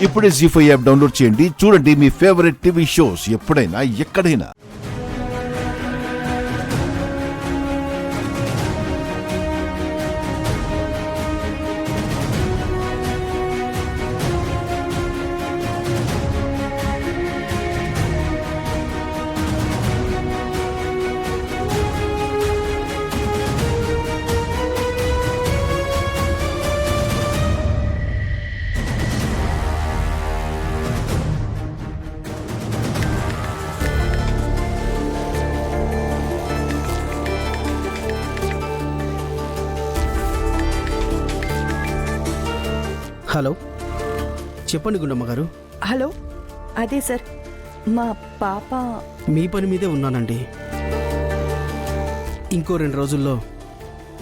ఇప్పుడే జీ5 app download చేయండి. చూడండి మీ ఫేవరెట్ టీవీ షోస్ ఎప్పుడైనా ఎక్కడైనా. హలో, చెప్పండి గుండమ్మ గారు. హలో, అదే సార్, మా పాప. మీ పని మీదే ఉన్నానండి. ఇంకో 2 రోజుల్లో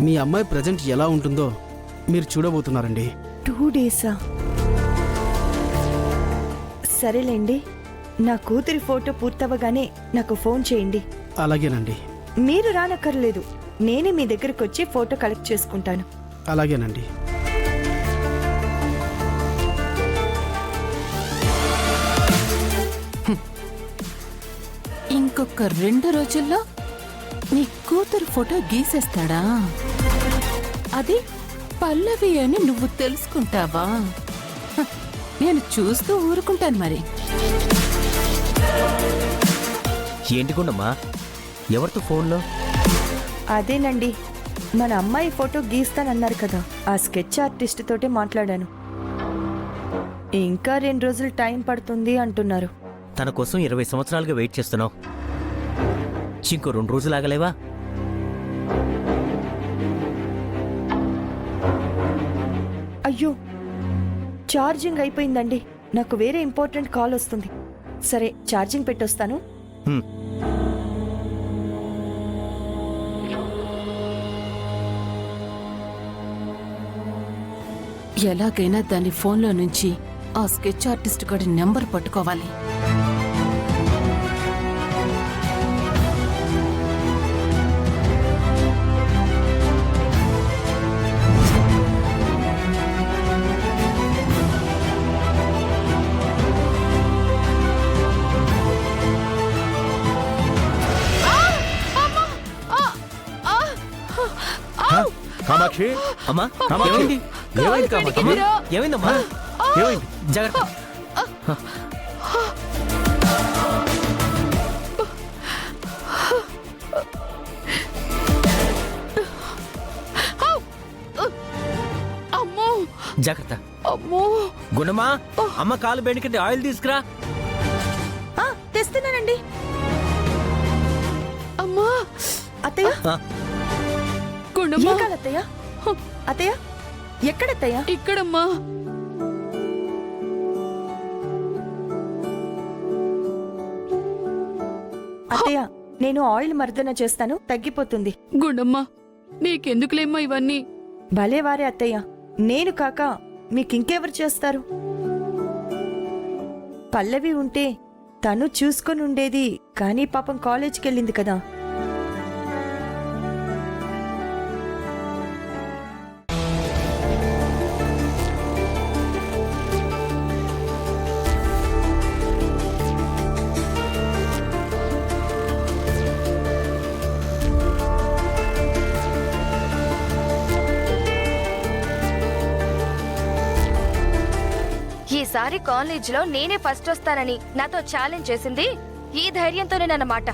మీ అమ్మాయి ప్రజెంట్ ఎలా ఉంటుందో మీరు చూడబోతున్నారండి. 2 డేసా? సరేలేండి, నా కూతురి ఫోటో పూర్తవగానే నాకు ఫోన్ చేయండి. అలాగేనండి. మీరు రానక్కర్లేదు, నేనే మీ దగ్గరకు వచ్చి ఫోటో కలెక్ట్ చేసుకుంటాను. అలాగేనండి. ఇంకొక 2 రోజుల్లో నీ కూతురు ఫోటో గీసేస్తాడా? అది పల్లవి అని నువ్వు తెలుసుకుంటావా? నేను చూస్తూ ఊరుకుంటాను మరి. ఏంటి గుండమ్మా, ఎవరితో ఫోన్లో? అదేనండి, మన అమ్మాయి ఫోటో గీస్తానన్నారు కదా, ఆ స్కెచ్ ఆర్టిస్ట్ తోటే మాట్లాడాను. ఇంకా 2 రోజులు టైం పడుతుంది అంటున్నారు. తన కోసం 20 సంవత్సరాలుగా వెయిట్ చేస్తున్నావు. ఇంకో 2 రోజులు ఆగలేవా? అయ్యో, ఛార్జింగ్ అయిపోయిందండి. నాకు వేరే ఇంపార్టెంట్ కాల్ వస్తుంది. సరే, ఛార్జింగ్ పెట్టొస్తాను. ఎలాగైనా దాని ఫోన్లో నుంచి ఆ స్కెచ్ ఆర్టిస్ట్ గడి నెంబర్ పట్టుకోవాలి. కామాక్షి, అమ్మా, ఏమైంది? ఏమైంది కామాక్షి? ఏమైందమ్మా? ఏమైంది? జాగ్రత్త. అమ్మో, జాగ్రత్త. అమ్మో. గుణమా, అమ్మ కాలు బెణికింది, ఆయిల్ తీసుకురా. తెస్తున్నానండి. అమ్మా, అత్తయ్య, గుండమ్మా. అత్తయ్య, అత్తయ్య, ఎక్కడత్తయ్య? ఇక్కడమ్మా. అత్తయ్య, నేను ఆయిల్ మర్దన చేస్తాను, తగ్గిపోతుంది. గుండమ్మా, నీకెందుకులేమ్మా ఇవన్నీ? భలేవారే అత్తయ్య, నేను కాక మీకింకెవరు చేస్తారు? పల్లవి ఉంటే తను చూసుకొని ఉండేది, కానీ పాపం కాలేజ్కి వెళ్ళింది కదా. ఈసారి కాలేజీలో నేనే ఫస్ట్ వస్తానని నాతో ఛాలెంజ్ చేసింది ఈ ధైర్యంతోనేనన్నమాట.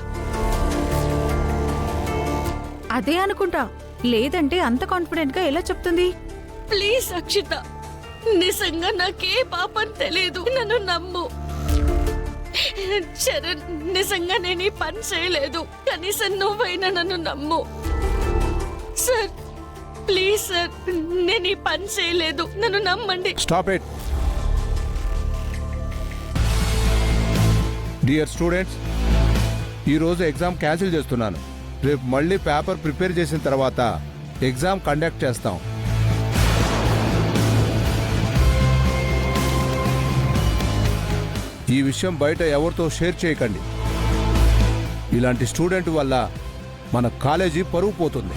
అదే అనుకుంటా, లేదంటే అంత కాన్ఫిడెంట్ గా ఎలా చెప్తుంది? ప్లీజ్ అక్షిత, నిజంగా నాకే పాపం తెలియదు, నన్ను నమ్ము. చరణ్, నిజంగా నేను ఈ పని చేయలేదు, కనీసం నువ్వైనా నన్ను నమ్ము. సార్, ప్లీజ్ సార్, నేను ఈ పని చేయలేదు, నన్ను నమ్మండి. Stop it. డియర్ స్టూడెంట్స్, ఈరోజు ఎగ్జామ్ క్యాన్సిల్ చేస్తున్నాను. రేపు మళ్ళీ పేపర్ ప్రిపేర్ చేసిన తర్వాత ఎగ్జామ్ కండక్ట్ చేస్తాం. ఈ విషయం బయట ఎవరితో షేర్ చేయకండి. ఇలాంటి స్టూడెంట్ వల్ల మన కాలేజీ పరువు పోతుంది.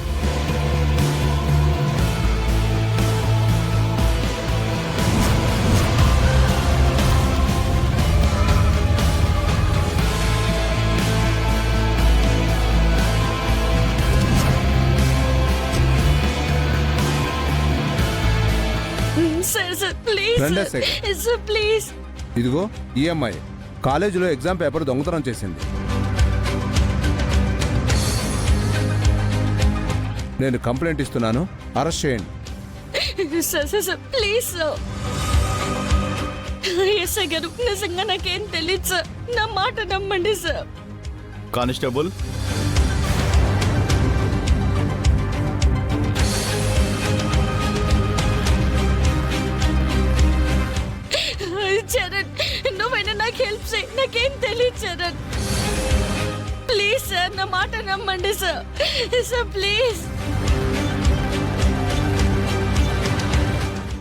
రండి సార్ శేఖర్. Sir please. ఇదిగో ఈఎంఐ కాలేజీలో ఎగ్జామ్ పేపర్ దొంగతనం చేసింది. నేను కంప్లైంట్ ఇస్తున్నాను, అరెస్ట్ చేయండి. Sir please sir. ఎస్ఐ గారు నిజంగా నాకేం తెలియదు సార్, నా మాట నమ్మండి సార్. కానిస్టేబుల్, చరణ్ నువ్వైనా నాకు హెల్ప్ చేయి, నాకేం తెలియదు చరణ్. ప్లీజ్ సార్ నా మాట నమ్మండి సార్. Sir please.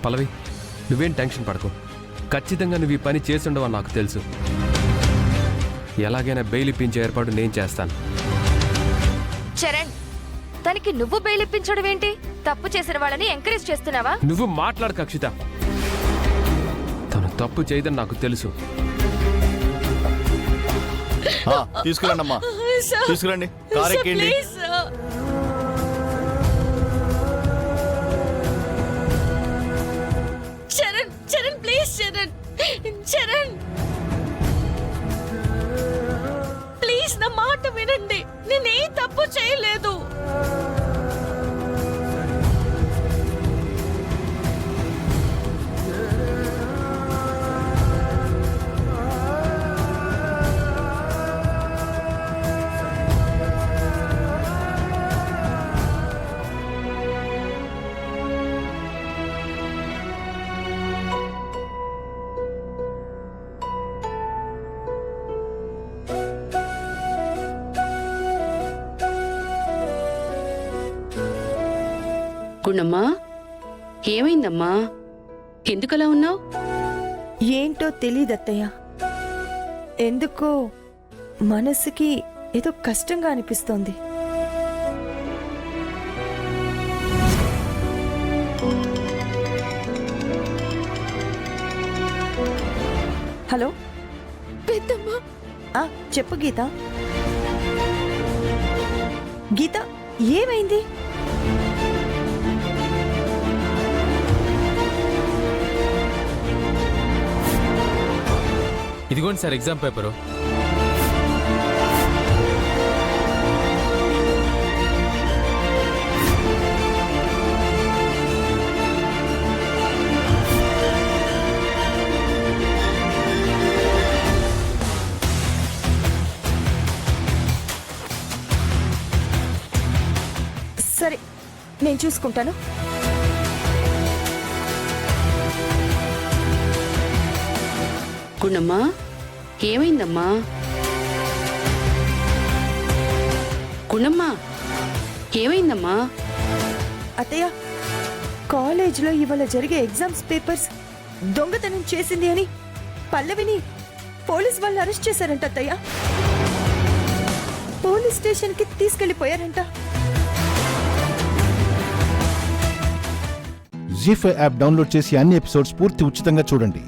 పల్లవి, నువ్వేం టెన్షన్ పడకు. ఖచ్చితంగా నువ్వు ఈ పని చేసుండవని నాకు తెలుసు. ఎలాగైనా బెయిల్ ఇప్పించే ఏర్పాటు నేను చేస్తాను. చరణ్, తనకి నువ్వు బెయిల్ ఇప్పించడం ఏంటి? తప్పు చేసిన వాళ్ళని ఎంకరేజ్ చేస్తున్నావా? నువ్వు మాట్లాడకు అక్షిత. తను తప్పు చేయదని నాకు తెలుసు. తీసుకురండి అమ్మా, సార్ తీసుకురండి. కార్ ఎక్కండి. Please sir. Charan Charan please Charan. Charan please నా మాట వినండి, నేనేం తప్పు చేయలేదు. గుండమ్మా, ఏమైందమ్మా? ఎందుకలా ఉన్నావు? ఏంటో తెలీదు అత్తయ్య, ఎందుకో మనసుకి ఏదో కష్టంగా అనిపిస్తోంది. హలో పెద్దమ్మ, చెప్పు గీత. గీత ఏమైంది? ఇదిగోండి సార్ ఎగ్జామ్ పేపరు. సరే, నేను చూసుకుంటాను. గుండమ్మా, ఏమైందమ్మా? గుండమ్మా, ఏమైందమ్మా? అత్తయ్య, కాలేజ్లో ఇవాళ జరిగే ఎగ్జామ్స్ పేపర్స్ దొంగతనం చేసింది అని పల్లవిని పోలీస్ వాళ్ళు అరెస్ట్ చేశారంట అత్తయ్య. పోలీస్ స్టేషన్కి తీసుకెళ్లిపోయారంట. జీ5 యాప్ డౌన్లోడ్ చేసి అన్ని ఎపిసోడ్స్ పూర్తి ఉచితంగా చూడండి.